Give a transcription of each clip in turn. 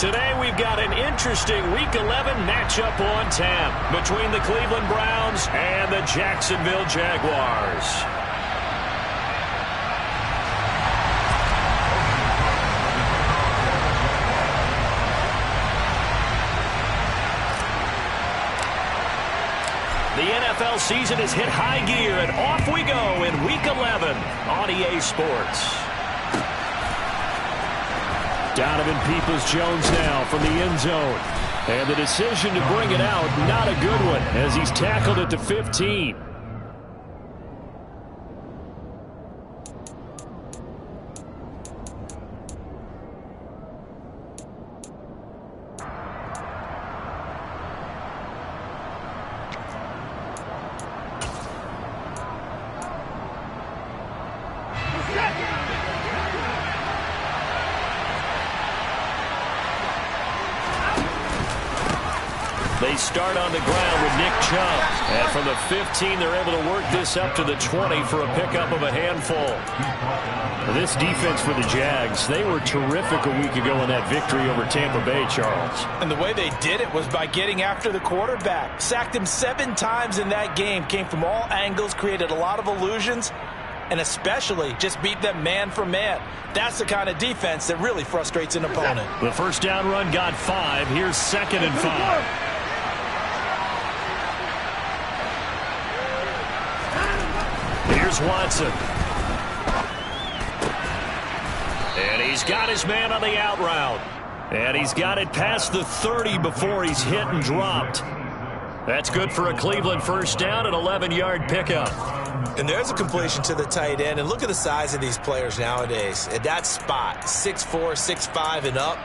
Today we've got an interesting Week 11 matchup on tap between the Cleveland Browns and the Jacksonville Jaguars. The NFL season has hit high gear, and off we go in Week 11 on EA Sports. Donovan Peoples-Jones now from the end zone. And the decision to bring it out, not a good one, as he's tackled at the 15. They start on the ground with Nick Chubb. And from the 15, they're able to work this up to the 20 for a pickup of a handful. This defense for the Jags, they were terrific a week ago in that victory over Tampa Bay, Charles. And the way they did it was by getting after the quarterback. Sacked him 7 times in that game. Came from all angles, created a lot of illusions, and especially just beat them man for man. That's the kind of defense that really frustrates an opponent. The first down run got 5. Here's 2nd and 5. Here's Watson. And he's got his man on the out route. And he's got it past the 30 before he's hit and dropped. That's good for a Cleveland first down, an 11-yard pickup. And there's a completion to the tight end. And look at the size of these players nowadays. At that spot, 6'4", 6'5", and up.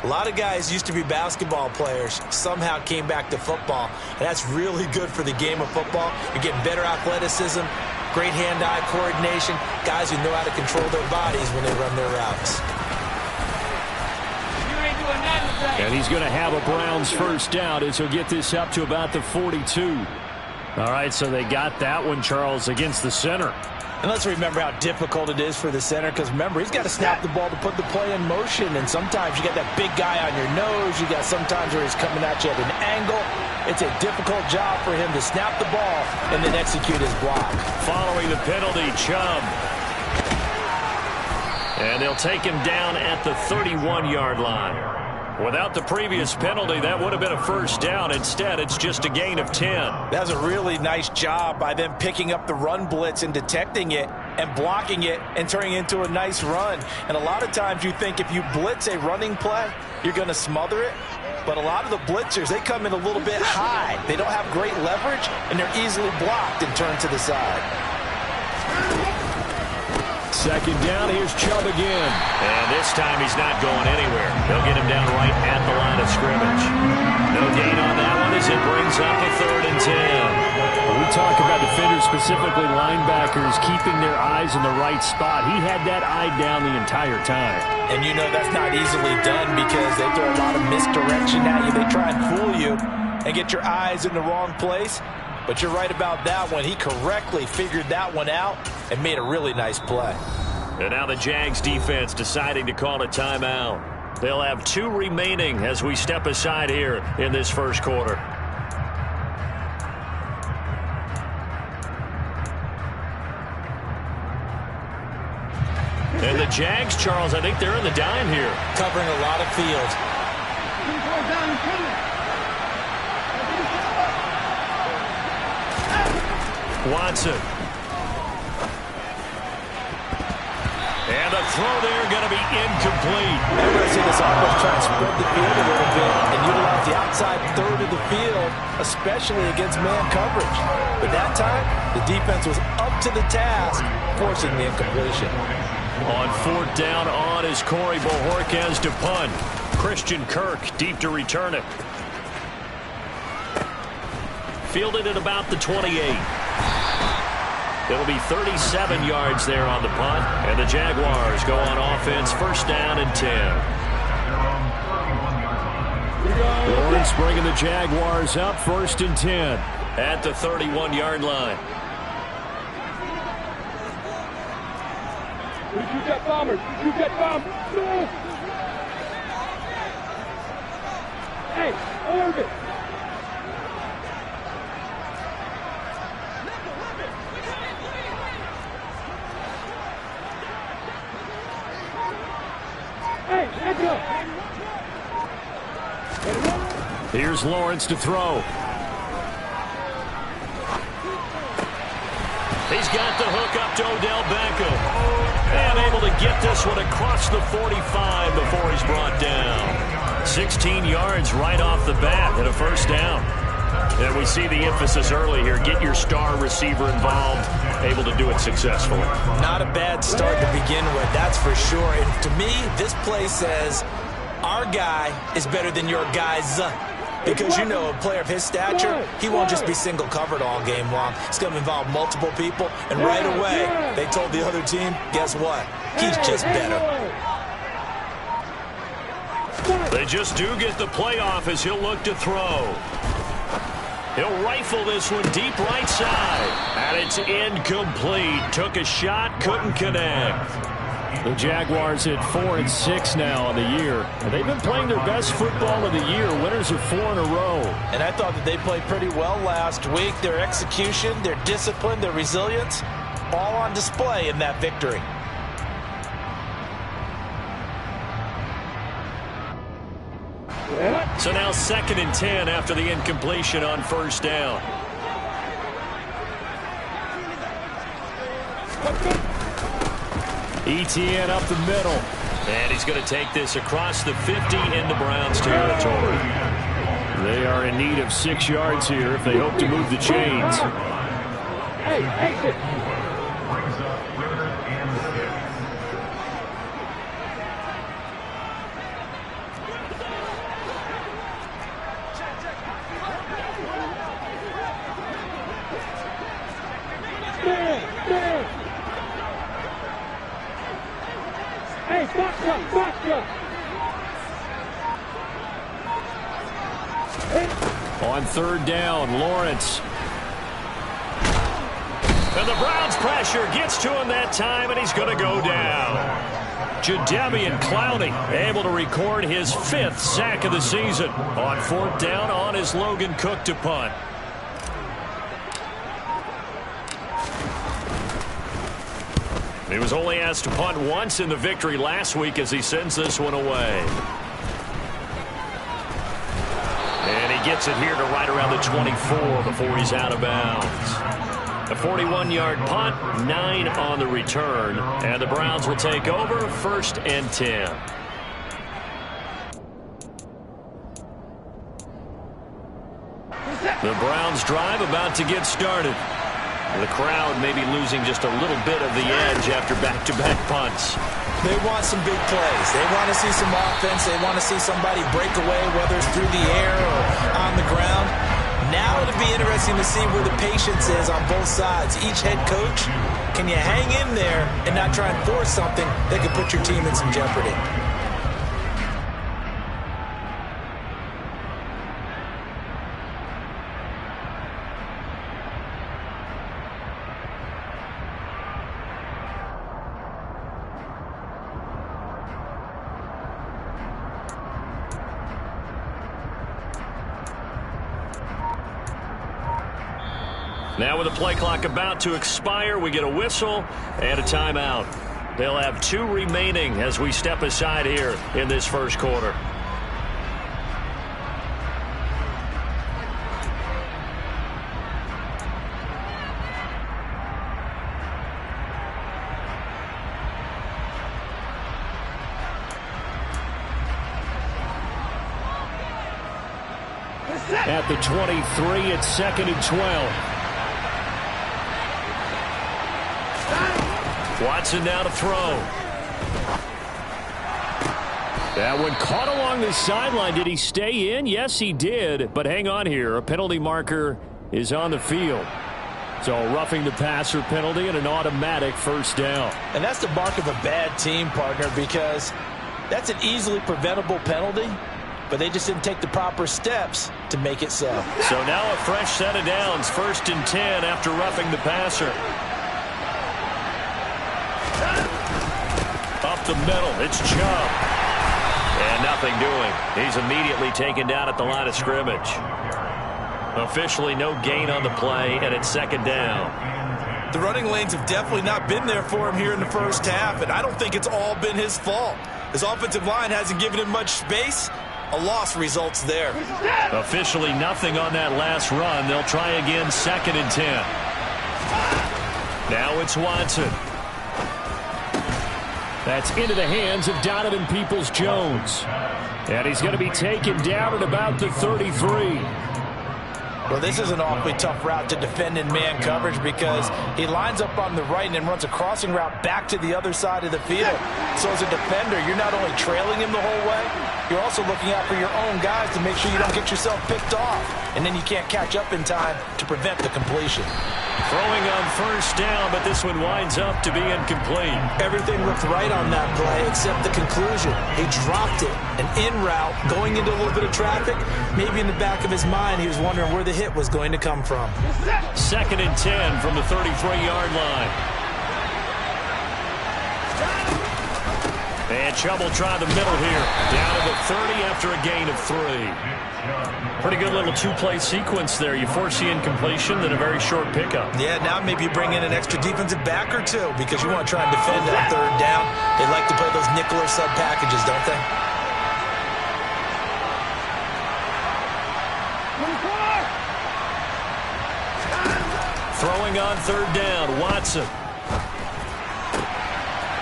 A lot of guys used to be basketball players, somehow came back to football. And that's really good for the game of football. You're getting better athleticism, great hand-eye coordination, guys who know how to control their bodies when they run their routes. And he's going to have a Browns first down as he'll get this up to about the 42. All right, so they got that one, Charles, against the center. And let's remember how difficult it is for the center, because remember, he's got to snap the ball to put the play in motion, and sometimes you got that big guy on your nose. You got sometimes where he's coming at you at an angle. It's a difficult job for him to snap the ball and then execute his block. Following the penalty, Chubb. And they'll take him down at the 31-yard line. Without the previous penalty, that would have been a first down. Instead, it's just a gain of 10. That was a really nice job by them picking up the run blitz and detecting it and blocking it and turning it into a nice run. And a lot of times you think if you blitz a running play, you're going to smother it. But a lot of the blitzers, they come in a little bit high. They don't have great leverage, and they're easily blocked and turned to the side. Second down, here's Chubb again. And this time he's not going anywhere. They'll get him down right at the line of scrimmage. No gain on that one as it brings up a 3rd and 10. When we talk about defenders, specifically linebackers, keeping their eyes in the right spot, he had that eye down the entire time. And you know that's not easily done because they throw a lot of misdirection at you. They try and fool you and get your eyes in the wrong place. But you're right about that one. He correctly figured that one out and made a really nice play. And now the Jags defense deciding to call a timeout. They'll have 2 remaining as we step aside here in this first quarter. And the Jags, Charles, I think they're in the dime here. Covering a lot of field. Watson. And the throw there going to be incomplete. Everybody see this offense trying to spread the field a little bit and utilize the outside third of the field, especially against man coverage. But that time, the defense was up to the task, forcing the incompletion. On 4th down on is Corey Bojorquez to punt. Christian Kirk deep to return it. Fielded at about the 28. It'll be 37 yards there on the punt, and the Jaguars go on offense, first down and 10. Lawrence bringing the Jaguars up, 1st and 10 at the 31-yard line. Shoot that bomber. Shoot that bomber. Here's Lawrence to throw. He's got the hook up to Odell Beckham. And able to get this one across the 45 before he's brought down. 16 yards right off the bat and a first down. And we see the emphasis early here. Get your star receiver involved. Able to do it successfully. Not a bad start to begin with, that's for sure. And to me, this play says our guy is better than your guy's. Because, you know, a player of his stature, he won't just be single covered all game long. It's going to involve multiple people. And right away, they told the other team, guess what? He's just better. They just do get the playoff as he'll look to throw. He'll rifle this one deep right side. And it's incomplete. Took a shot, couldn't connect. The Jaguars at 4-6 now on the year. And they've been playing their best football of the year. Winners of 4 in a row. And I thought that they played pretty well last week. Their execution, their discipline, their resilience, all on display in that victory. So now 2nd and 10 after the incompletion on first down. ETN up the middle. And he's going to take this across the 50 into Browns territory. They are in need of 6 yards here if they hope to move the chains. On 3rd down, Lawrence. And the Browns pressure gets to him that time, and he's going to go down. Jadeveon Clowney able to record his 5th sack of the season. On 4th down on his Logan Cook to punt. He was only asked to punt once in the victory last week as he sends this one away. And he gets it here to right around the 24 before he's out of bounds. A 41-yard punt, 9 on the return. And the Browns will take over 1st and 10. The Browns drive about to get started. The crowd may be losing just a little bit of the edge after back-to-back punts. They want some big plays. They want to see some offense. They want to see somebody break away, whether it's through the air or on the ground. Now it'll be interesting to see where the patience is on both sides. Each head coach, can you hang in there and not try and force something that could put your team in some jeopardy? Now with the play clock about to expire, we get a whistle and a timeout. They'll have 2 remaining as we step aside here in this first quarter. At the 23, it's 2nd and 12. Watson now to throw. That one caught along the sideline. Did he stay in? Yes, he did. But hang on here. A penalty marker is on the field. So roughing the passer penalty and an automatic first down. And that's the mark of a bad team, partner, because that's an easily preventable penalty, but they just didn't take the proper steps to make it so. So now a fresh set of downs. 1st and 10 after roughing the passer. Up the middle, it's Chubb. And nothing nothing doing. He's immediately taken down at the line of scrimmage. Officially no gain on the play, and it's second down. The running lanes have definitely not been there for him here in the first half, and I don't think it's all been his fault. His offensive line hasn't given him much space. A loss results there. Officially nothing on that last run. They'll try again, second and 10. Now it's Watson. That's into the hands of Donovan Peoples-Jones. And he's going to be taken down at about the 33. Well, this is an awfully tough route to defend in man coverage because he lines up on the right and then runs a crossing route back to the other side of the field. So as a defender, you're not only trailing him the whole way, you're also looking out for your own guys to make sure you don't get yourself picked off. And then you can't catch up in time to prevent the completion. Throwing on first down, but this one winds up to be incomplete. Everything looked right on that play except the conclusion. He dropped it, an in route, going into a little bit of traffic. Maybe in the back of his mind, he was wondering where the hit was going to come from. Second and 10 from the 33-yard line. And Chubb will try the middle here. Down to the 30 after a gain of 3. Pretty good little two-play sequence there. You force the incompletion, then a very short pickup. Yeah, now maybe you bring in an extra defensive back or two because you want to try and defend that third down. They like to play those nickel or sub packages, don't they? Throwing on third down, Watson.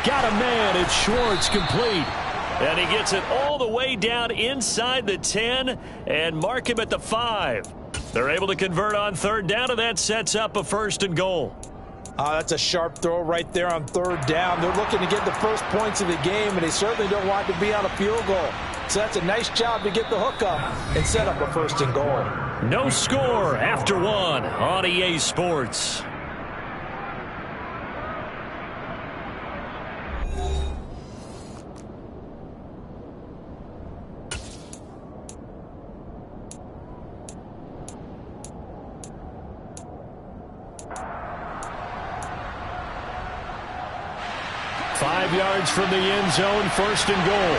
Got a man, it's Schwartz, complete. And he gets it all the way down inside the 10 and mark him at the 5. They're able to convert on third down, and that sets up a first and goal. Oh, that's a sharp throw right there on third down. They're looking to get the first points of the game, and they certainly don't want to be on a field goal. So that's a nice job to get the hook up and set up a first and goal. No score after one on EA Sports. Yards from the end zone, first and goal.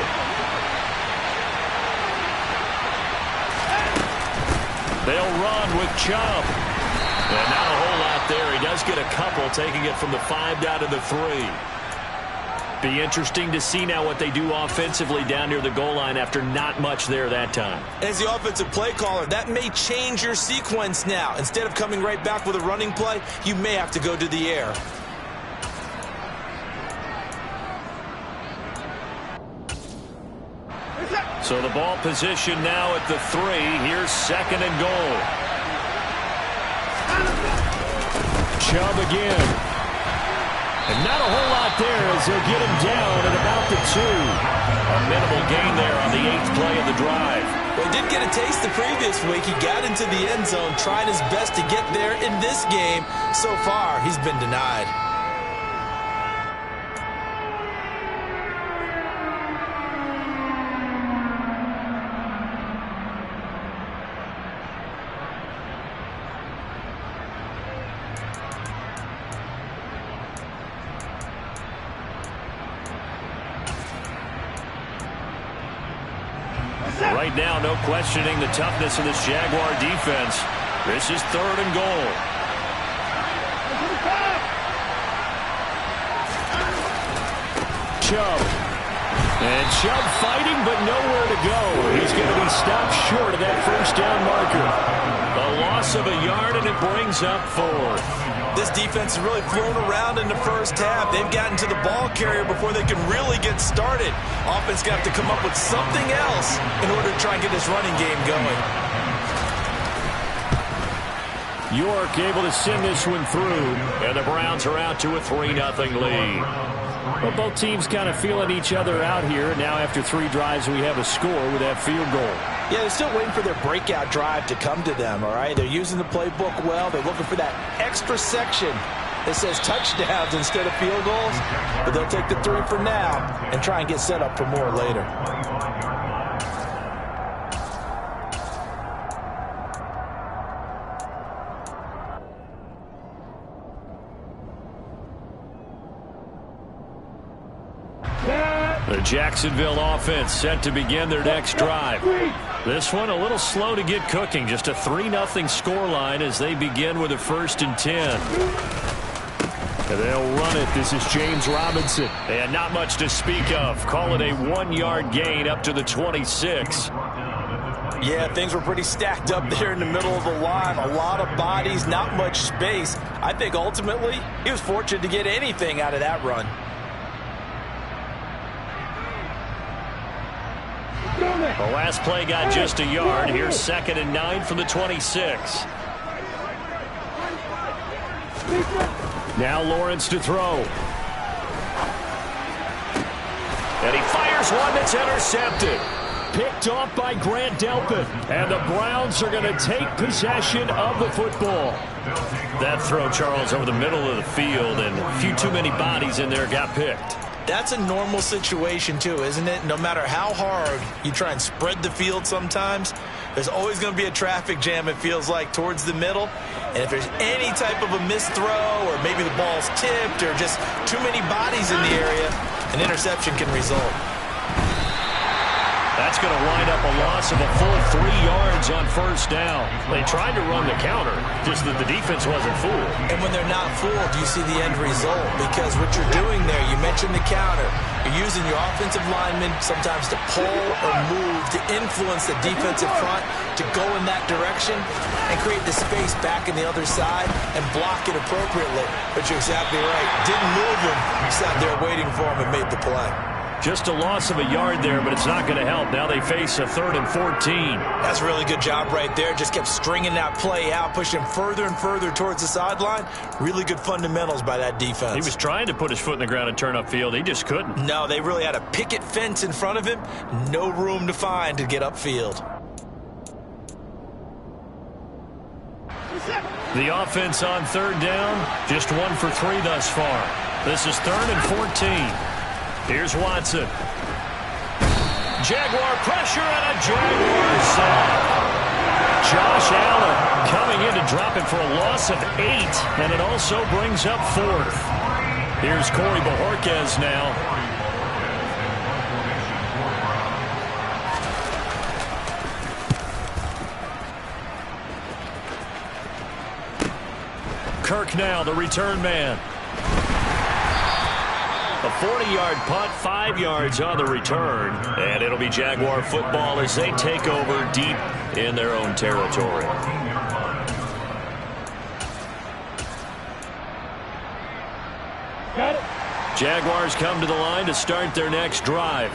They'll run with Chubb. And not a whole lot there. He does get a couple, taking it from the 5 down to the 3. Be interesting to see now what they do offensively down near the goal line after not much there that time. As the offensive play caller, that may change your sequence now. Instead of coming right back with a running play, you may have to go to the air. So the ball position now at the 3. Here's second and goal. Chubb again. And not a whole lot there as they'll get him down at about the 2. A minimal gain there on the 8th play of the drive. Well, he did get a taste the previous week. He got into the end zone, trying his best to get there in this game. So far, he's been denied. Right now, no questioning the toughness of this Jaguar defense. This is third and goal. Chubb. And Chubb fighting, but nowhere to go. He's going to be stopped short of that first down marker. A loss of a yard, and it brings up 4. This defense has really flown around in the first half. They've gotten to the ball carrier before they can really get started. Offense got to come up with something else in order to try and get this running game going. York able to send this one through, and the Browns are out to a 3-0 lead. Well, both teams kind of feeling each other out here. Now after 3 drives, we have a score with that field goal. Yeah, they're still waiting for their breakout drive to come to them, all right? They're using the playbook well. They're looking for that extra section that says touchdowns instead of field goals. But they'll take the 3 for now and try and get set up for more later. The The Jacksonville offense set to begin their next drive. This one a little slow to get cooking. Just a 3-0 scoreline as they begin with a 1st and 10. And they'll run it. This is James Robinson. And not much to speak of. Call it a 1-yard gain up to the 26. Yeah, things were pretty stacked up there in the middle of the line. A lot of bodies, not much space. I think ultimately he was fortunate to get anything out of that run. The last play got just a yard. Here's 2nd and 9 from the 26. Now Lawrence to throw. And he fires one that's intercepted. Picked off by Grant Delpit. And the Browns are going to take possession of the football. That throw, Charles, over the middle of the field, and a few too many bodies in there got picked. That's a normal situation, too, isn't it? No matter how hard you try and spread the field sometimes, there's always going to be a traffic jam, it feels like, towards the middle. And if there's any type of a missed throw or maybe the ball's tipped or just too many bodies in the area, an interception can result. That's going to wind up a loss of a full 3 yards on 1st down. They tried to run the counter, just that the defense wasn't fooled. And when they're not fooled, you see the end result. Because what you're doing there, you mentioned the counter. You're using your offensive linemen sometimes to pull or move, to influence the defensive front, to go in that direction and create the space back in the other side and block it appropriately. But you're exactly right. Didn't move him. He sat there waiting for him and made the play. Just a loss of a yard there, but it's not going to help. Now they face a 3rd and 14. That's a really good job right there. Just kept stringing that play out, pushing him further and further towards the sideline. Really good fundamentals by that defense. He was trying to put his foot in the ground and turn upfield. He just couldn't. No, they really had a picket fence in front of him. No room to find to get upfield. The offense on 3rd down, just 1 for 3 thus far. This is 3rd and 14. Here's Watson. Jaguar pressure and a Jaguar sack. Josh Allen coming in to drop it for a loss of 8, and it also brings up 4th. Here's Corey Bojorquez now. Kirk now, the return man. A 40-yard punt, 5 yards on the return. And it'll be Jaguar football as they take over deep in their own territory. Got it. Jaguars come to the line to start their next drive.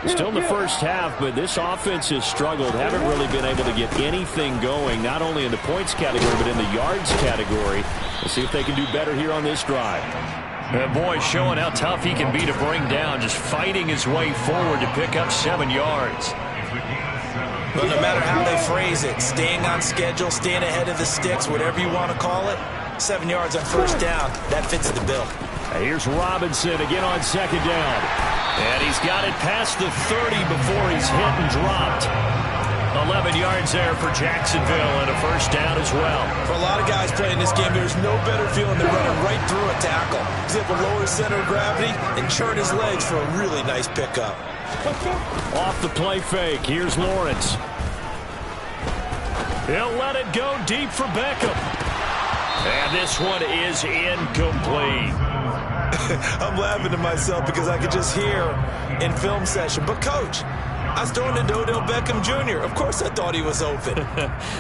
Still in the first half, but this offense has struggled. Haven't really been able to get anything going, not only in the points category, but in the yards category. Let's see if they can do better here on this drive. And boy, showing how tough he can be to bring down, just fighting his way forward to pick up 7 yards. But no matter how they phrase it, staying on schedule, staying ahead of the sticks, whatever you want to call it, 7 yards on 1st down, that fits the bill. Here's Robinson again on 2nd down. And he's got it past the 30 before he's hit and dropped. 11 yards there for Jacksonville and a 1st down as well. For a lot of guys playing this game, there's no better feeling than running right through a tackle. He's able to lower his center of gravity and churn his legs for a really nice pickup. Off the play fake, here's Lawrence. He'll let it go deep for Beckham. And this one is incomplete. I'm laughing to myself because I could just hear in film session, but coach, I was throwing it to Odell Beckham Jr. Of course I thought he was open.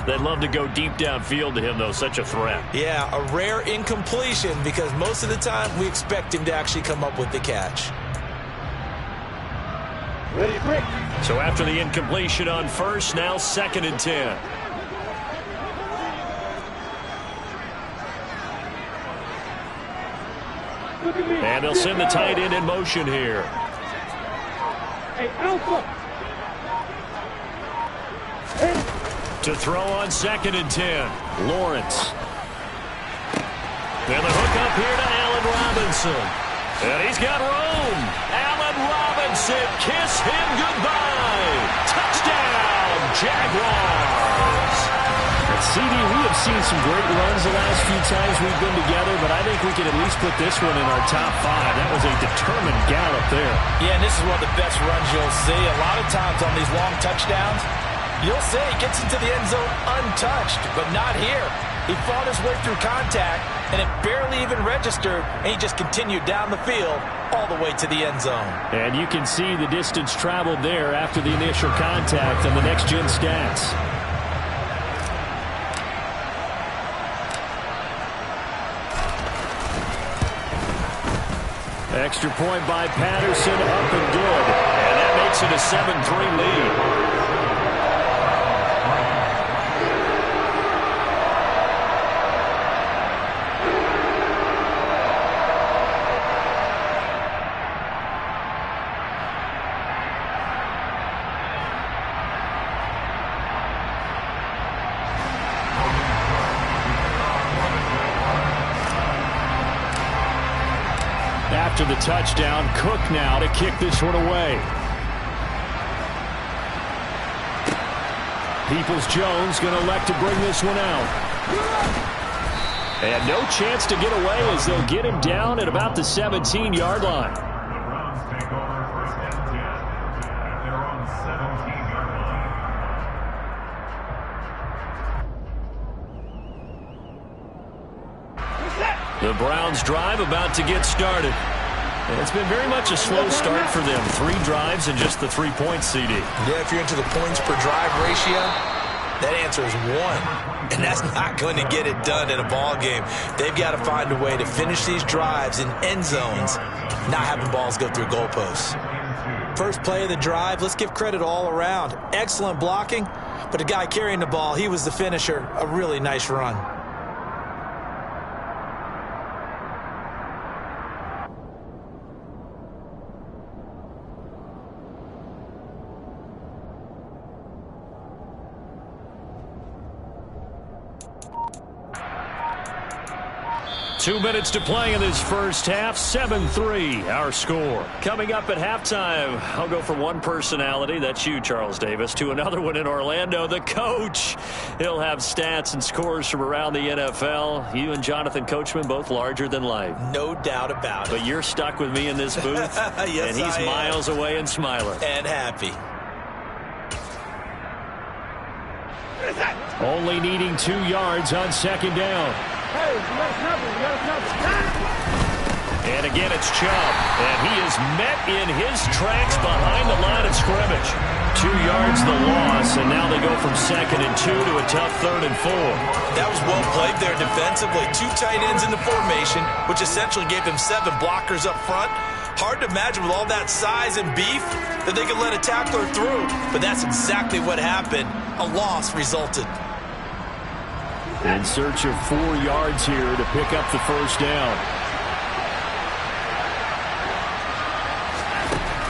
They'd love to go deep downfield to him, though. Such a threat. Yeah, a rare incompletion because most of the time we expect him to actually come up with the catch. Ready, break. So after the incompletion on 1st, now 2nd and 10. And they'll send the tight end in motion here. Hey, Alpha. To throw on 2nd and 10. Lawrence. And the hook up here to Allen Robinson. And he's got room. Allen Robinson, kiss him goodbye. Touchdown, Jaguars. CD, we have seen some great runs the last few times we've been together, but I think we can at least put this one in our top 5. That was a determined gallop there. Yeah, and this is one of the best runs you'll see. A lot of times on these long touchdowns, you'll see he gets into the end zone untouched, but not here. He fought his way through contact, and it barely even registered, and he just continued down the field all the way to the end zone. And you can see the distance traveled there after the initial contact on the next-gen stats. Extra point by Patterson, up and good. And that makes it a 7-3 lead. After the touchdown, Cook now to kick this one away. Peoples-Jones going to elect to bring this one out. And no chance to get away as they'll get him down at about the 17-yard line. The Browns drive about to get started. And it's been very much a slow start for them. 3 drives and just the 3 points, CD. Yeah, if you're into the points per drive ratio, that answer is 1. And that's not going to get it done in a ball game. They've got to find a way to finish these drives in end zones, not having balls go through goalposts. First play of the drive, let's give credit all around. Excellent blocking, but the guy carrying the ball, he was the finisher. A really nice run. Two minutes to play in this first half. 7-3, our score. Coming up at halftime, I'll go from one personality, that's you, Charles Davis, to another one in Orlando, the coach. He'll have stats and scores from around the NFL. You and Jonathan Coachman, both larger than life. No doubt about it. But you're stuck with me in this booth. Yes, and he's miles away and smiling. And happy. Only needing 2 yards on second down. Hey, you got a cover, you got a cover. And again, it's Chubb. And he is met in his tracks behind the line of scrimmage. 2 yards the loss, and now they go from 2nd and 2 to a tough 3rd and 4. That was well played there defensively. 2 tight ends in the formation, which essentially gave them 7 blockers up front. Hard to imagine with all that size and beef that they could let a tackler through. But that's exactly what happened. A loss resulted. In search of 4 yards here to pick up the first down.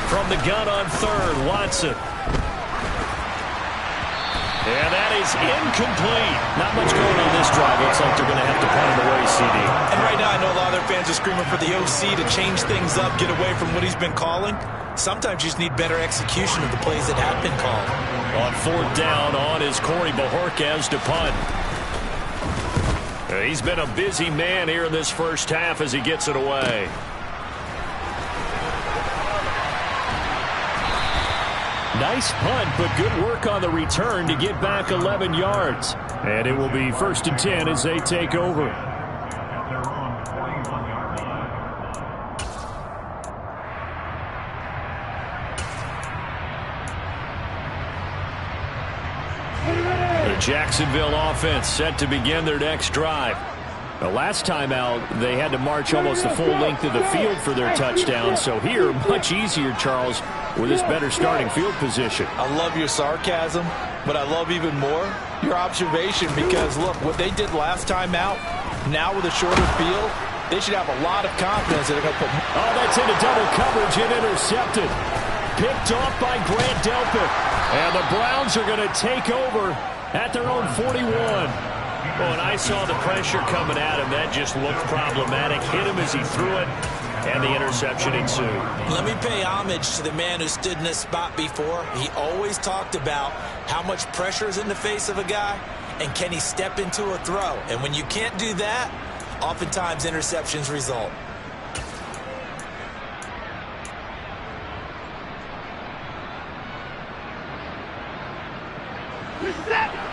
From the gun on 3rd, Watson. And that is incomplete. Not much going on this drive. Looks like they're going to have to punt it away, CD. And right now I know a lot of their fans are screaming for the OC to change things up, get away from what he's been calling. Sometimes you just need better execution of the plays that have been called. On 4th down, on is Corey Bajorquez to punt. He's been a busy man here in this first half as he gets it away. Nice punt, but good work on the return to get back 11 yards. And it will be 1st and 10 as they take over. The Jacksonville offense set to begin their next drive. The last time out, they had to march almost the full length of the field for their touchdown. So here, much easier, Charles, with this better starting field position. I love your sarcasm, but I love even more your observation because, look, what they did last time out, now with a shorter field, they should have a lot of confidence that they're going to put. Oh, that's into double coverage and intercepted. Picked off by Grant Delpit. And the Browns are going to take over at their own 41. Well, when I saw the pressure coming at him, that just looked problematic. Hit him as he threw it, and the interception ensued. Let me pay homage to the man who stood in this spot before. He always talked about how much pressure is in the face of a guy, and can he step into a throw? And when you can't do that, oftentimes interceptions result.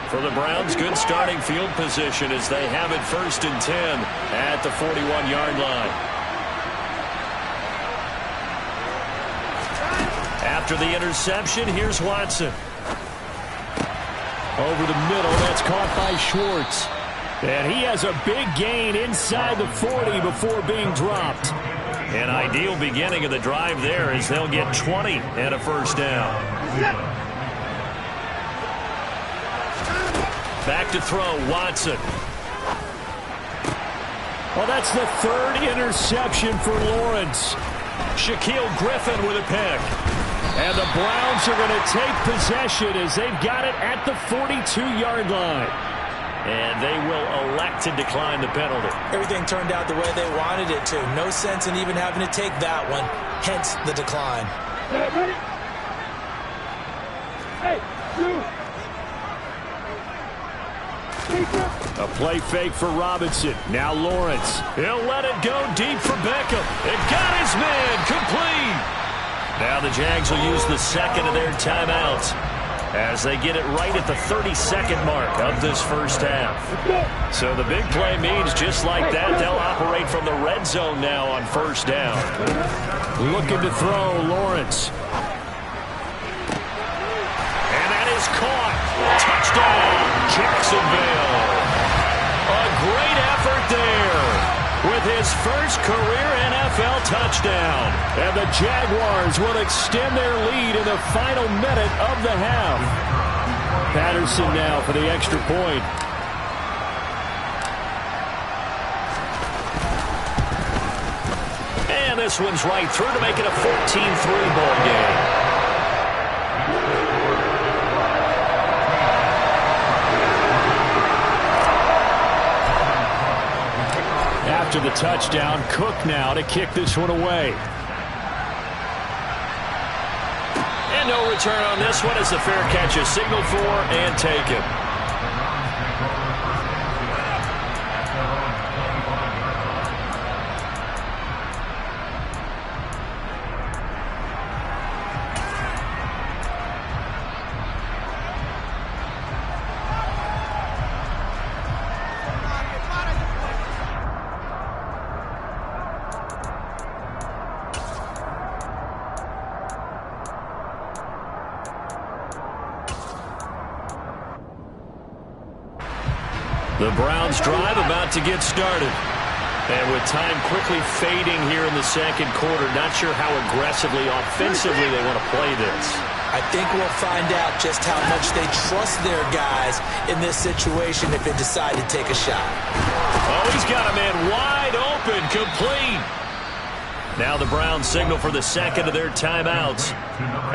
For the Browns, good starting field position as they have it 1st and 10 at the 41-yard line. After the interception, here's Watson. Over the middle, that's caught by Schwartz. And he has a big gain inside the 40 before being dropped. An ideal beginning of the drive there as they'll get 20 and a first down. Back to throw, Watson. Well, that's the 3rd interception for Lawrence. Shaquille Griffin with a pick. And the Browns are going to take possession as they've got it at the 42-yard line. And they will elect to decline the penalty. Everything turned out the way they wanted it to. No sense in even having to take that one, hence the decline. Hey, you. A play fake for Robinson. Now Lawrence. He'll let it go deep for Beckham. It got his man complete. Now the Jags will use the 2nd of their timeouts as they get it right at the 32nd mark of this first half. So the big play means just like that, they'll operate from the red zone now on 1st down. Looking to throw, Lawrence. And that is caught. Touchdown, Jacksonville. A great effort there with his first career NFL touchdown. And the Jaguars will extend their lead in the final minute of the half. Patterson now for the extra point. And this one's right through to make it a 14-3 ball game. After the touchdown, Cook now to kick this one away. And no return on this one as the fair catch is signaled for and taken. The Browns drive about to get started. And with time quickly fading here in the 2nd quarter, not sure how aggressively, offensively they want to play this. I think we'll find out just how much they trust their guys in this situation if they decide to take a shot. Oh, he's got a man wide open, complete. Now the Browns signal for the 2nd of their timeouts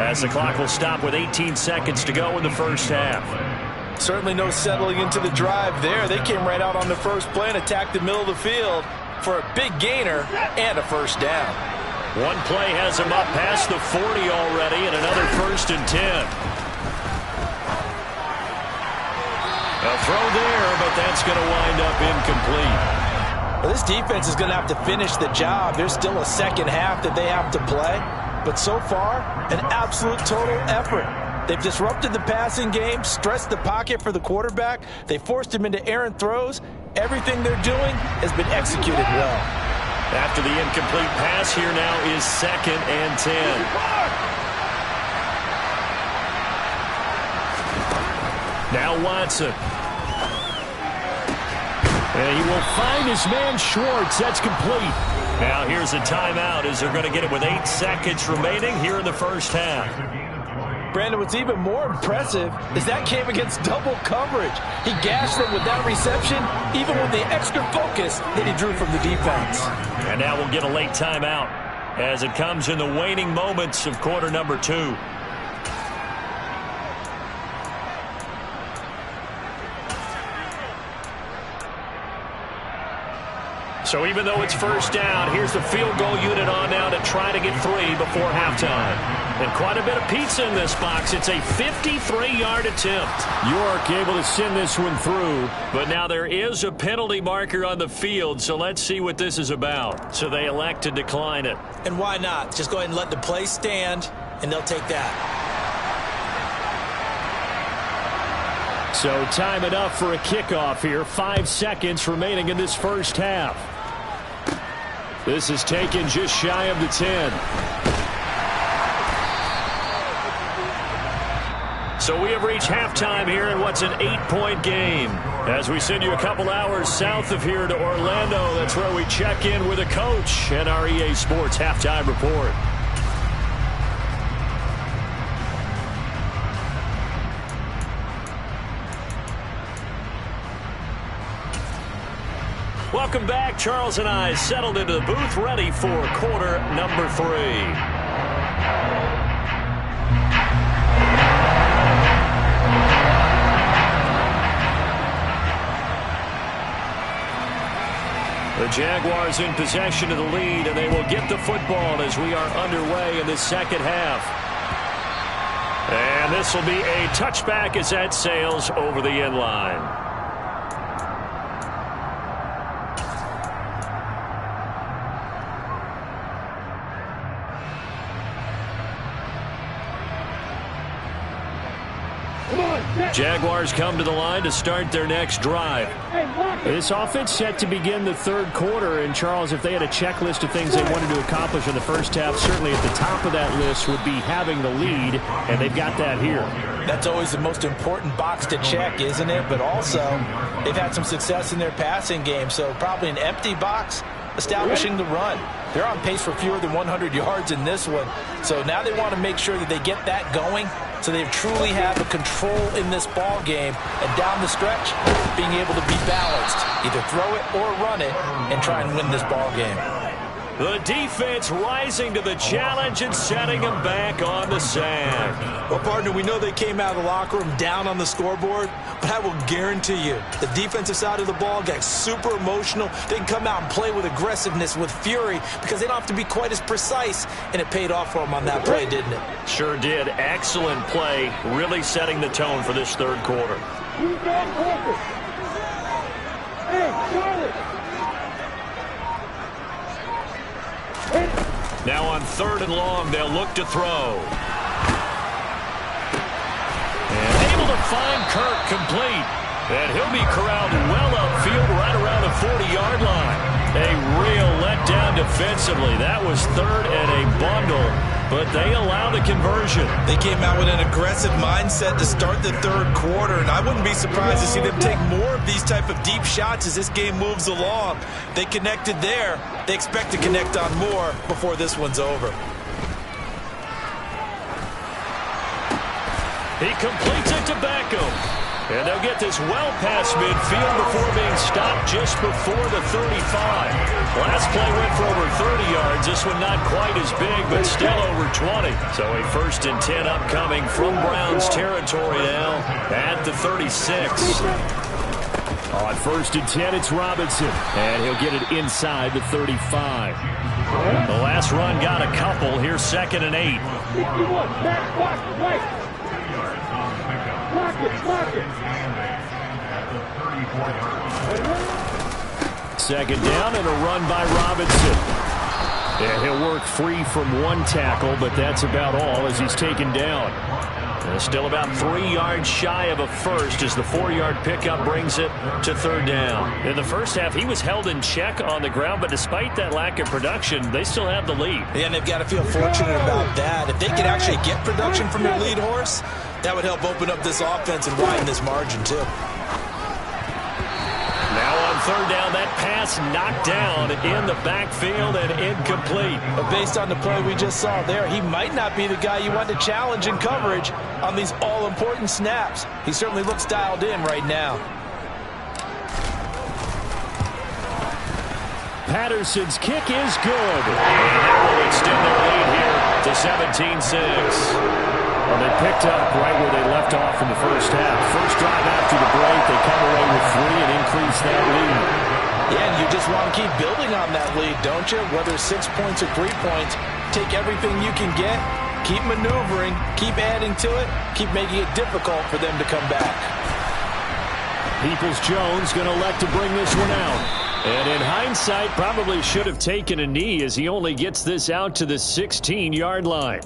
as the clock will stop with 18 seconds to go in the first half. Certainly no settling into the drive there. They came right out on the first play and attacked the middle of the field for a big gainer and a first down. One play has him up past the 40 already and another 1st and 10. A throw there, but that's going to wind up incomplete. Well, this defense is going to have to finish the job. There's still a 2nd half that they have to play. But so far, an absolute total effort. They've disrupted the passing game, stressed the pocket for the quarterback. They forced him into errant throws. Everything they're doing has been executed well. After the incomplete pass, here now is 2nd and 10. Now Watson. And he will find his man Schwartz. That's complete. Now here's a timeout as they're going to get it with 8 seconds remaining here in the first half. Brandon, what's even more impressive is that came against double coverage. He gashed them with that reception, even with the extra focus that he drew from the defense. And now we'll get a late timeout as it comes in the waning moments of quarter number 2. So even though it's first down, here's the field goal unit on now to try to get 3 before halftime. And quite a bit of pizza in this box. It's a 53-yard attempt. York able to send this one through. But now there is a penalty marker on the field, so let's see what this is about. So they elect to decline it. And why not? Just go ahead and let the play stand, and they'll take that. So time it up for a kickoff here. 5 seconds remaining in this first half. This is taken just shy of the 10. So we have reached halftime here in what's an 8-point game. As we send you a couple hours south of here to Orlando, that's where we check in with a coach and our EA Sports halftime report. Welcome back. Charles and I settled into the booth, ready for quarter number 3. The Jaguars in possession of the lead, and they will get the football as we are underway in the second half. And this will be a touchback as that sails over the end line. Jaguars come to the line to start their next drive. This offense set to begin the third quarter. And, Charles, if they had a checklist of things they wanted to accomplish in the first half, certainly at the top of that list would be having the lead, and they've got that here. That's always the most important box to check, isn't it? But also, they've had some success in their passing game, so probably an empty box establishing the run. They're on pace for fewer than 100 yards in this one. So now they want to make sure that they get that going so they truly have a control in this ball game. And down the stretch, being able to be balanced. Either throw it or run it and try and win this ball game. The defense rising to the challenge and setting them back on the sack. Well, partner, we know they came out of the locker room down on the scoreboard, but I will guarantee you the defensive side of the ball got super emotional. They can come out and play with aggressiveness, with fury, because they don't have to be quite as precise, and it paid off for them on that play, didn't it? Sure did. Excellent play, really setting the tone for this third quarter. Now on 3rd and long, they'll look to throw. And able to find Kirk complete. And he'll be corralled well upfield right around the 40-yard line. A real letdown defensively. That was 3rd and a bundle, but they allow the conversion. They came out with an aggressive mindset to start the third quarter, and I wouldn't be surprised to see them take more of these type of deep shots as this game moves along. They connected there. They expect to connect on more before this one's over. He completes it to Beckham. And they'll get this well past midfield before being stopped just before the 35. Last play went for over 30 yards. This one not quite as big, but still over 20. So a 1st and 10 upcoming from Browns territory now at the 36. On 1st and 10, it's Robinson. And he'll get it inside the 35. The last run got a couple. Here's 2nd and 8. Second down and a run by Robinson. And he'll work free from one tackle, but that's about all as he's taken down. Still about 3 yards shy of a first as the 4-yard pickup brings it to 3rd down. In the first half, he was held in check on the ground, but despite that lack of production, they still have the lead. Yeah, and they've got to feel fortunate about that. If they could actually get production from their lead horse, that would help open up this offense and widen this margin too. Now on 3rd down, that pass knocked down in the backfield and incomplete. But based on the play we just saw there, he might not be the guy you want to challenge in coverage on these all-important snaps. He certainly looks dialed in right now. Patterson's kick is good. And that will extend their lead here to 17-6. Well, they picked up right where they left off in the first half. First drive after the break, they come away with 3 and increase that lead. Yeah, and you just want to keep building on that lead, don't you? Whether 6 points or 3 points, take everything you can get Keep maneuvering, keep adding to it, keep making it difficult for them to come back. Peoples-Jones going to elect to bring this one out. And in hindsight, probably should have taken a knee as he only gets this out to the 16-yard line.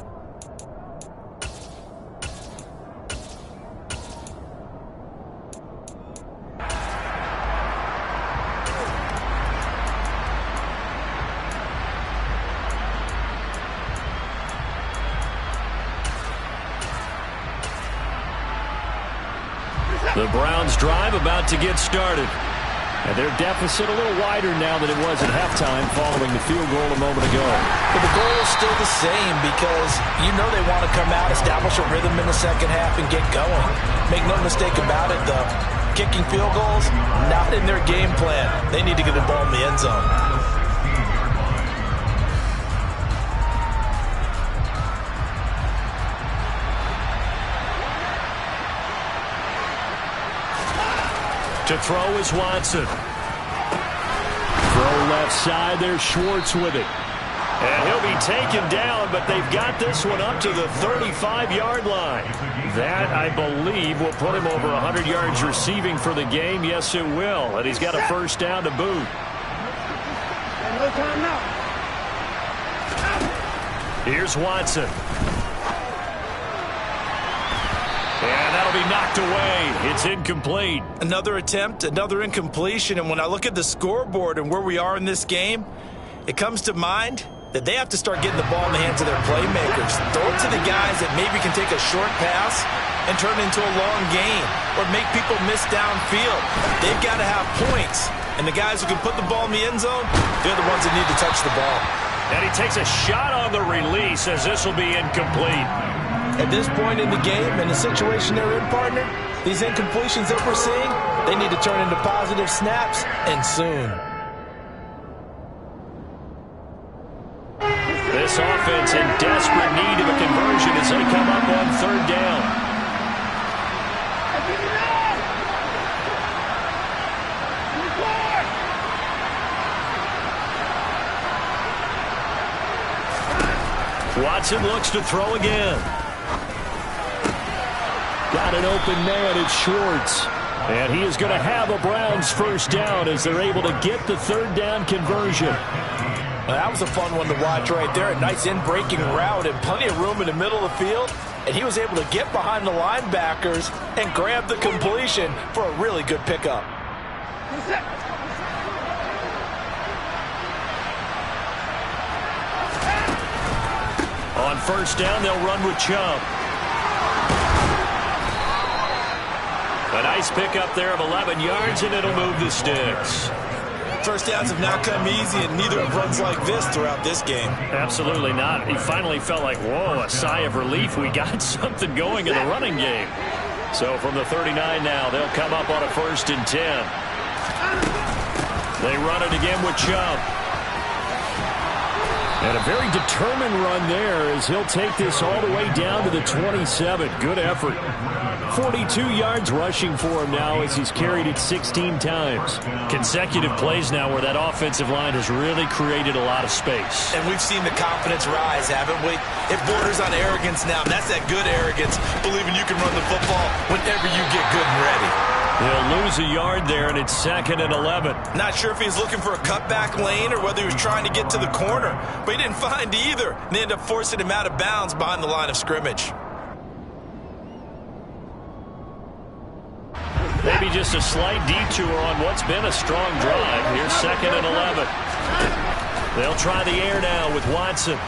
The Browns drive about to get started. And their deficit a little wider now than it was at halftime following the field goal a moment ago. But the goal is still the same because you know they want to come out, establish a rhythm in the second half, and get going. Make no mistake about it, though. Kicking field goals, not in their game plan. They need to get the ball in the end zone. To throw is Watson. Throw left side, there's Schwartz with it. And he'll be taken down, but they've got this one up to the 35-yard line. That, I believe, will put him over 100 yards receiving for the game. Yes, it will. And he's got a first down to boot. No time now. Here's Watson. And that'll be knocked away. It's incomplete. Another attempt, another incompletion, and when I look at the scoreboard and where we are in this game, it comes to mind that they have to start getting the ball in the hands of their playmakers. Throw it to the guys that maybe can take a short pass and turn it into a long gain or make people miss downfield. They've got to have points, and the guys who can put the ball in the end zone, they're the ones that need to touch the ball. And he takes a shot on the release as this will be incomplete. At this point in the game, in the situation they're in, partner, these incompletions that we're seeing, they need to turn into positive snaps, and soon. This offense in desperate need of a conversion as they come up on third down. Watson looks to throw again. Got an open man, it's Schwartz. And he is going to have a Browns first down as they're able to get the third down conversion. Well, that was a fun one to watch right there. A nice in-breaking route and plenty of room in the middle of the field. And he was able to get behind the linebackers and grab the completion for a really good pickup. On first down, they'll run with Chubb. A nice pickup there of 11 yards, and it'll move the sticks. First downs have not come easy, and neither have runs like this throughout this game. Absolutely not. He finally felt like, whoa, a sigh of relief. We got something going in the running game. So from the 39 now, they'll come up on a 1st and 10. They run it again with Chubb. And a very determined run there as he'll take this all the way down to the 27. Good effort. 42 yards rushing for him now as he's carried it 16 times. Consecutive plays now where that offensive line has really created a lot of space. And we've seen the confidence rise, haven't we? It borders on arrogance now, and that's that good arrogance, believing you can run the football whenever you get good and ready. They'll lose a yard there, and it's 2nd and 11. Not sure if he was looking for a cutback lane or whether he was trying to get to the corner, but he didn't find either. And they ended up forcing him out of bounds behind the line of scrimmage. Maybe just a slight detour on what's been a strong drive. Here's 2nd and 11. They'll try the air now with Watson.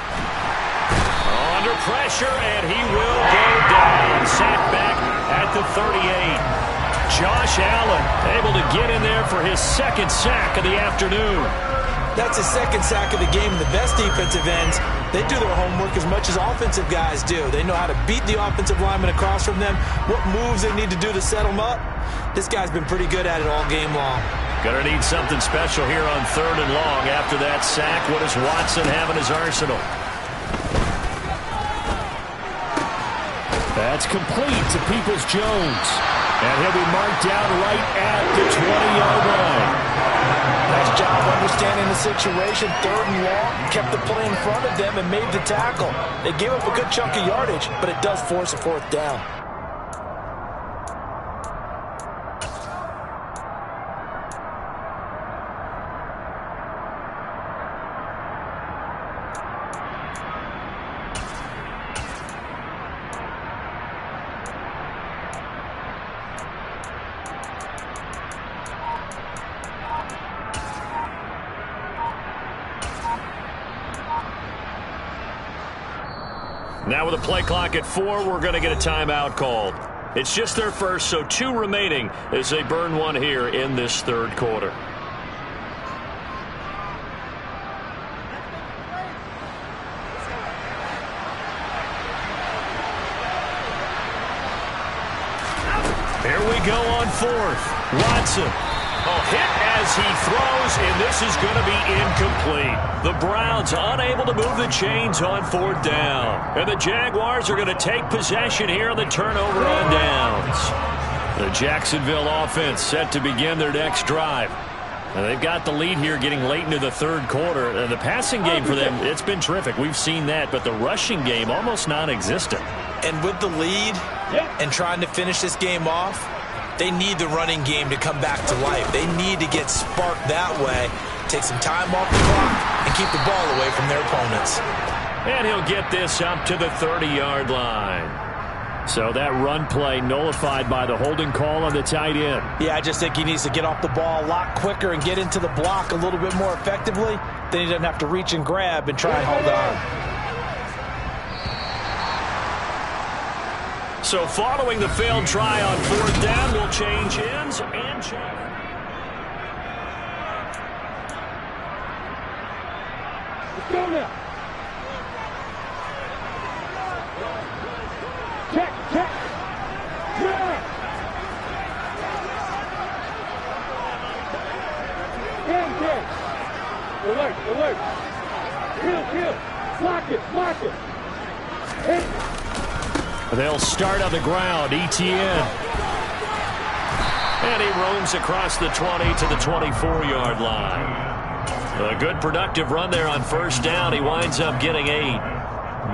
Under pressure, and he will go down. Sacked back at the 38. Josh Allen able to get in there for his 2nd sack of the afternoon. That's his 2nd sack of the game. The best defensive ends, they do their homework as much as offensive guys do. They know how to beat the offensive lineman across from them, what moves they need to do to set them up. This guy's been pretty good at it all game long. Gonna need something special here on 3rd and long after that sack. What does Watson have in his arsenal? That's complete to Peoples-Jones. And he'll be marked down right at the 20-yard line. Nice job understanding the situation. 3rd and long, kept the play in front of them and made the tackle. They gave up a good chunk of yardage, but it does force a 4th down. Now with a play clock at 4, we're going to get a timeout called. It's just their first, so 2 remaining as they burn one here in this 3rd quarter. Here we go on 4th. Watson. Hit as he throws, and this is going to be incomplete. The Browns unable to move the chains on 4th down. And the Jaguars are going to take possession here on the turnover on downs. The Jacksonville offense set to begin their next drive. And they've got the lead here getting late into the 3rd quarter. And the passing game for them, it's been terrific. We've seen that, but the rushing game almost non-existent. And with the lead and trying to finish this game off, they need the running game to come back to life. They need to get sparked that way, take some time off the clock, and keep the ball away from their opponents. And he'll get this up to the 30-yard line. So that run play nullified by the holding call on the tight end. Yeah, I just think he needs to get off the ball a lot quicker and get into the block a little bit more effectively. Then he doesn't have to reach and grab and try and hold on. So following the failed try on 4th down, we'll change ends and check. Let's go now. Check. Yeah. Alert. Kill. Block it. Hit. They'll start on the ground. Etienne. And he roams across the 20 to the 24-yard line. A good productive run there on 1st down. He winds up getting 8.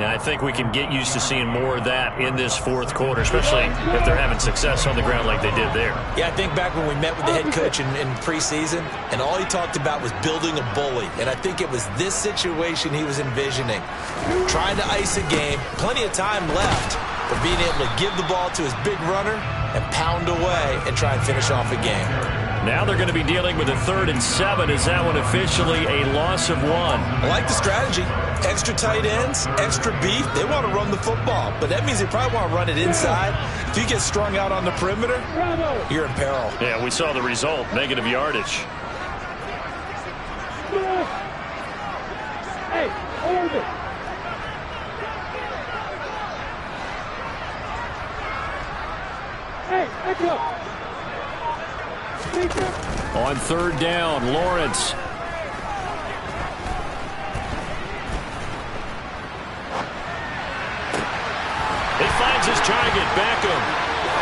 Now, I think we can get used to seeing more of that in this 4th quarter, especially if they're having success on the ground like they did there. Yeah, I think back when we met with the head coach in preseason, and all he talked about was building a bully. And I think it was this situation he was envisioning. Trying to ice a game, plenty of time left, but being able to give the ball to his big runner and pound away and try and finish off a game. Now they're going to be dealing with a 3rd and 7. Is that one officially a loss of 1? I like the strategy. Extra tight ends, extra beef. They want to run the football, but that means they probably want to run it inside. If you get strung out on the perimeter, you're in peril. Yeah, we saw the result, negative yardage. Hey, hold it. Hey, echo. On 3rd down, Lawrence. He finds his target, Beckham.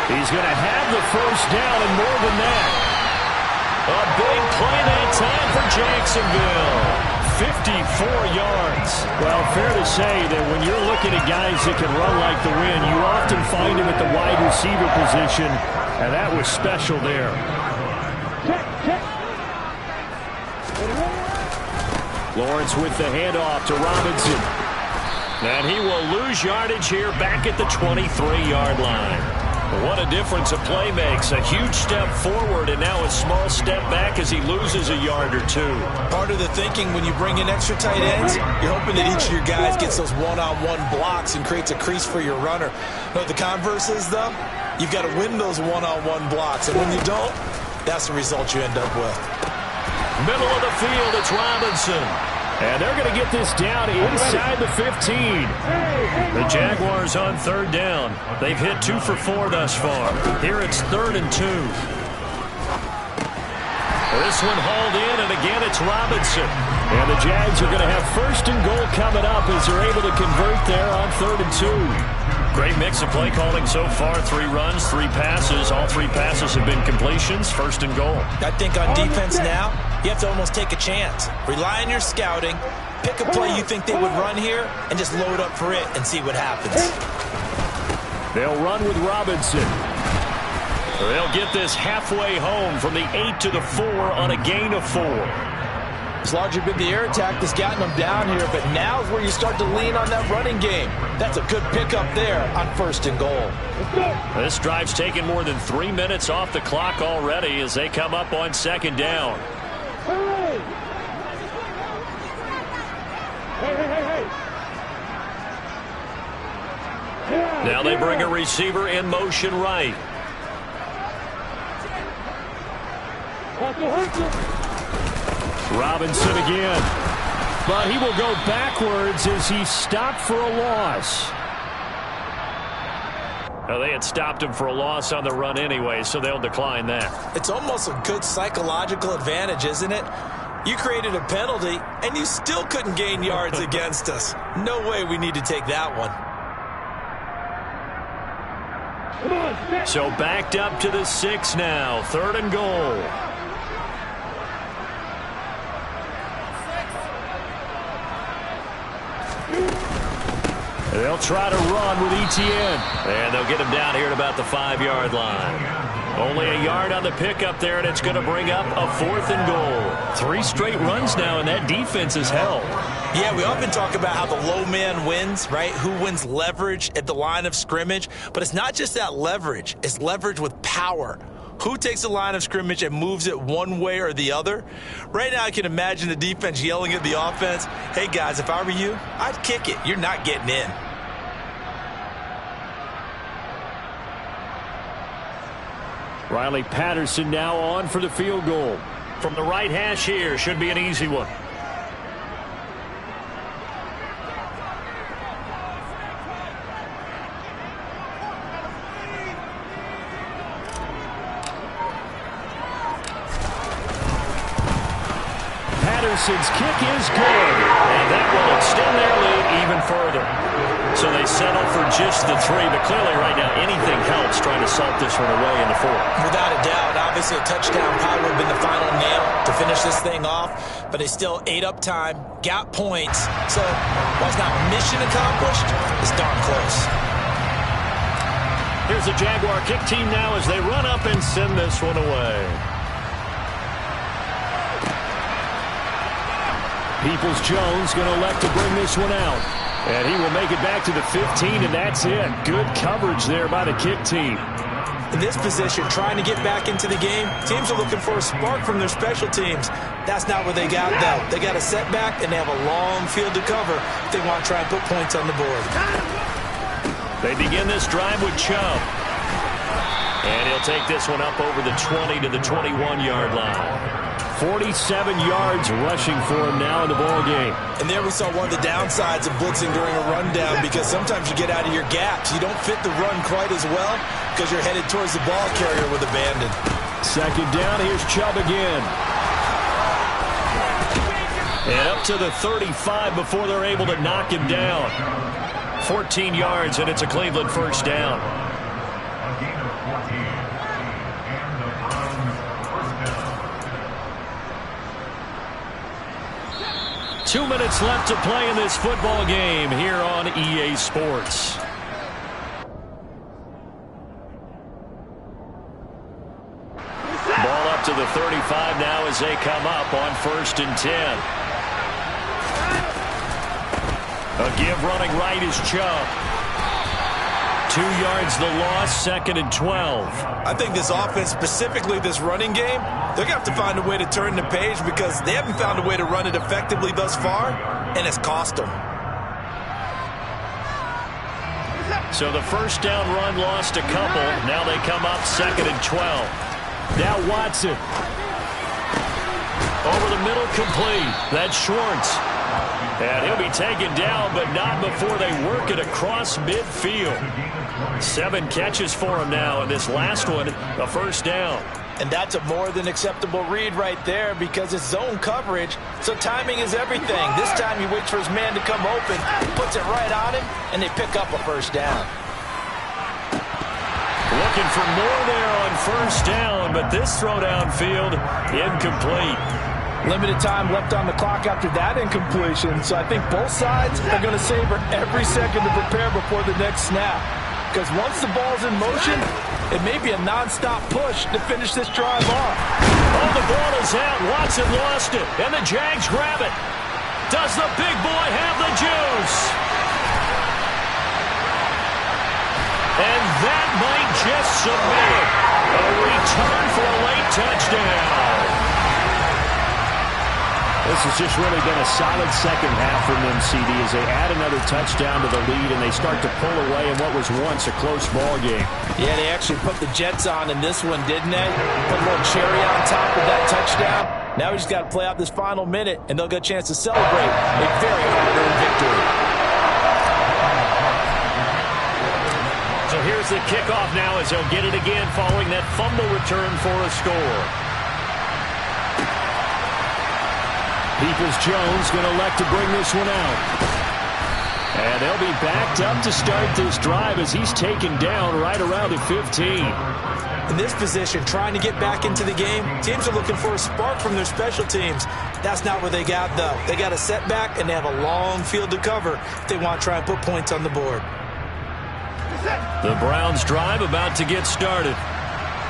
He's going to have the 1st down and more than that. A big play that time for Jacksonville. 54 yards. Well, fair to say that when you're looking at guys that can run like the wind, you often find him at the wide receiver position, and that was special there. Check. Lawrence with the handoff to Robinson. And he will lose yardage here back at the 23-yard line. What a difference a play makes. A huge step forward and now a small step back as he loses a yard or 2. Part of the thinking when you bring in extra tight ends, you're hoping that each of your guys gets those one-on-one blocks and creates a crease for your runner. You know what the converse is, though? You've got to win those one-on-one blocks. And when you don't, that's the result you end up with. Middle of the field, it's Robinson. And they're going to get this down inside the 15. The Jaguars on 3rd down. They've hit 2 for 4 thus far. Here it's 3rd and 2. This one hauled in, and again it's Robinson. And the Jags are going to have 1st and goal coming up as they're able to convert there on 3rd and 2. Great mix of play calling so far. 3 runs, 3 passes. All 3 passes have been completions. First and goal. I think on defense now, you have to almost take a chance. Rely on your scouting. Pick a play you think they would run here and just load up for it and see what happens. They'll run with Robinson. They'll get this halfway home from the 8 to the 4 on a gain of 4. It's largely been the air attack that's gotten them down here, but now's where you start to lean on that running game. That's a good pickup there on first and goal. This drive's taken more than 3 minutes off the clock already as they come up on second down. Hey! Now they bring a receiver in motion right. Robinson again. But he will go backwards as he's stopped for a loss. Well, they had stopped him for a loss on the run anyway, so they'll decline that. It's almost a good psychological advantage, isn't it? You created a penalty, and you still couldn't gain yards against us. No way we need to take that one. So backed up to the 6 now. Third and goal. They'll try to run with Etienne. And they'll get him down here at about the 5-yard line. Only a yard on the pickup there, and it's going to bring up a 4th and goal. 3 straight runs now, and that defense is held. Yeah, we often talk about how the low man wins, right? Who wins leverage at the line of scrimmage. But it's not just that leverage. It's leverage with power. Who takes the line of scrimmage and moves it one way or the other? Right now, I can imagine the defense yelling at the offense, hey, guys, if I were you, I'd kick it. You're not getting in. Riley Patterson now on for the field goal. From the right hash here, should be an easy one. Patterson's kick is good, and that will extend their lead even further. So they settle for just the 3, but clearly right now anything helps trying to salt this one away in the 4th. Without a doubt, obviously a touchdown probably would have been the final nail to finish this thing off, but they still ate up time, got points, so while it's not mission accomplished, it's darn close. Here's the Jaguar kick team now as they run up and send this one away. Peoples-Jones going to elect to bring this one out. And he will make it back to the 15, and that's it. Good coverage there by the kick team. In this position, trying to get back into the game, teams are looking for a spark from their special teams. That's not what they got, though. They got a setback, and they have a long field to cover if they want to try and put points on the board. They begin this drive with Chubb. And he'll take this one up over the 20 to the 21-yard line. 47 yards rushing for him now in the ball game. And there we saw one of the downsides of blitzing during a rundown, because sometimes you get out of your gaps. You don't fit the run quite as well because you're headed towards the ball carrier with abandon. Second down, here's Chubb again. And up to the 35 before they're able to knock him down. 14 yards, and it's a Cleveland first down. 2 minutes left to play in this football game here on EA Sports. Ball up to the 35 now as they come up on 1st and 10. A give running right is Chubb. 2 yards the loss, 2nd and 12. I think this offense, specifically this running game, they're going to have to find a way to turn the page because they haven't found a way to run it effectively thus far, and it's cost them. So the first down run lost a couple. Now they come up 2nd and 12. Now Watson. Over the middle, complete. That's Schwartz. And he'll be taken down, but not before they work it across midfield. 7 catches for him now, and this last one, a first down. And that's a more than acceptable read right there because it's zone coverage, so timing is everything. This time he waits for his man to come open, puts it right on him, and they pick up a first down. looking for more there on first down, but this throw downfield incomplete. Limited time left on the clock after that incompletion, so I think both sides are going to savor every second to prepare before the next snap. Because once the ball's in motion, it may be a non-stop push to finish this drive off. Oh, the ball is out. Watson lost it, and the Jags grab it. Does the big boy have the juice? And that might just submit it. A return for a late touchdown. This has just really been a solid second half from them, CD, as they add another touchdown to the lead and they start to pull away in what was once a close ball game. Yeah, they actually put the Jets on in this one, didn't they? Put a little cherry on top of that touchdown. Now we just got to play out this final minute, and they'll get a chance to celebrate a very hard-earned victory. So here's the kickoff now as they'll get it again following that fumble return for a score. Peoples-Jones going to elect to bring this one out. And they'll be backed up to start this drive as he's taken down right around the 15. In this position, trying to get back into the game, teams are looking for a spark from their special teams. That's not what they got, though. They got a setback, and they have a long field to cover if they want to try and put points on the board. The Browns drive about to get started.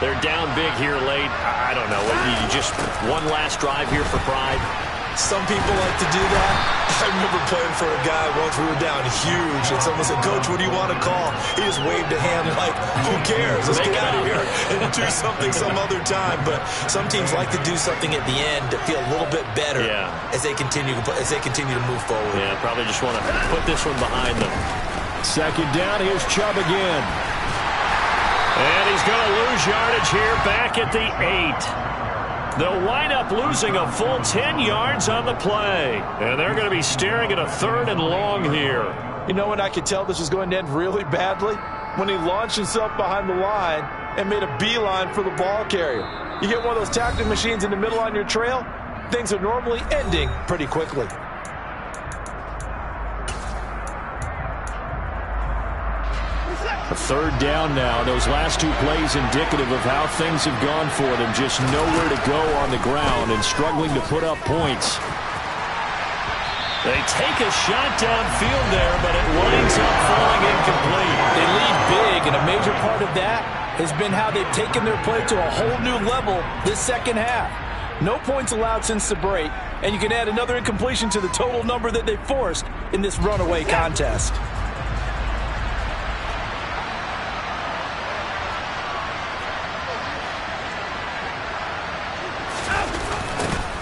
They're down big here late. I don't know. You just one last drive here for pride. Some people like to do that. I remember playing for a guy once. We were down huge, and someone said, "Coach, what do you want to call?" He just waved a hand like, "Who cares? Let's get out of here and do something some other time." But some teams like to do something at the end to feel a little bit better as they continue to move forward. Yeah, probably just want to put this one behind them. Second down, here's Chubb again. And he's going to lose yardage here back at the 8. They'll wind up losing a full 10 yards on the play. And they're going to be staring at a 3rd and long here. You know when I could tell this was going to end really badly? When he launched himself behind the line and made a beeline for the ball carrier. You get one of those tackling machines in the middle on your trail, things are normally ending pretty quickly. Third down now. Those last two plays indicative of how things have gone for them. Just nowhere to go on the ground and struggling to put up points. They take a shot downfield there, but it winds up falling incomplete. They lead big, and a major part of that has been how they've taken their play to a whole new level this second half. No points allowed since the break, and you can add another incompletion to the total number that they forced in this runaway contest.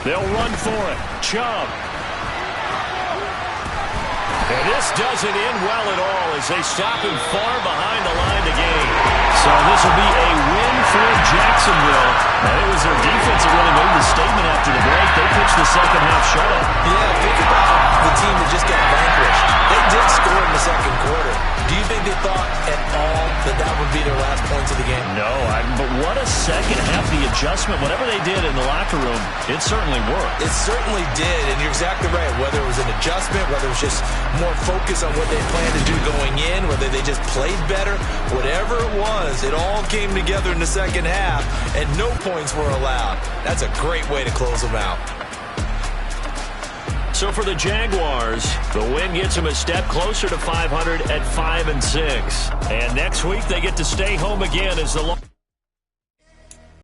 They'll run for it. Chubb. And this doesn't end well at all as they stop him far behind the line to gain. So this will be a win for Jacksonville. And it was their defense that really made the statement after the break. They pitched the second half shutout. Yeah, think about the team that just got vanquished. They did score in the second quarter. Do you think they thought at all that that would be their last points of the game? No, but what a second half. The adjustment, whatever they did in the locker room, it certainly worked. It certainly did, and you're exactly right. Whether it was an adjustment, whether it was just more focus on what they planned to do going in, whether they just played better, whatever it was, it all came together in the second half, and no points were allowed. That's a great way to close them out. So for the Jaguars, the win gets them a step closer to 500 at 5-6. And next week they get to stay home again as the